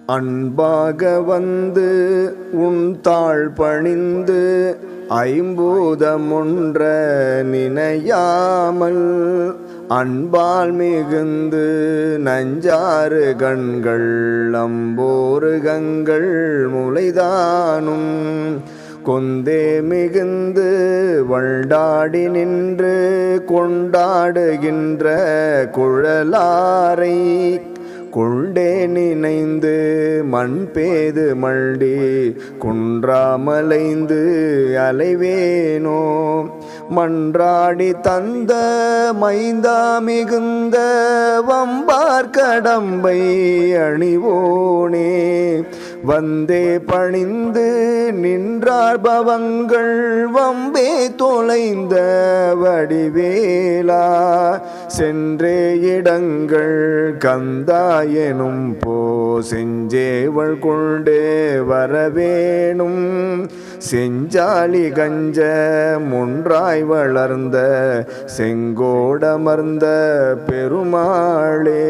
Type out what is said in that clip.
அன்பாக வந்து உன் தாழ் பணிந்து ஐம்பூதமொன்ற நினையாமல் அன்பால் மிகுந்து நஞ்சாறு கண்கள் அம்போரு கங்கள் முளைதானும் கொந்தே மிகுந்து வண்டாடி நின்று கொண்டாடுகின்ற குழலாரை கொண்டே நினைந்து மண் பேது மல்டி குன்றாமலைந்து அலைவேனோ மன்றாடி தந்த மைந்தா மிகுந்த வம்பார் கடம்பை அணிவோனே வந்தே பணிந்து நின்றார் பவங்கள் வம்பே தொலைந்த வடிவேலா சென்றே இடங்கள் கந்தாயனும் செஞ்சேவள் கொண்டே வரவேணும் செஞ்சாலி கஞ்ச முன்றாய் வளர்ந்த செங்கோடமர்ந்த பெருமாளே.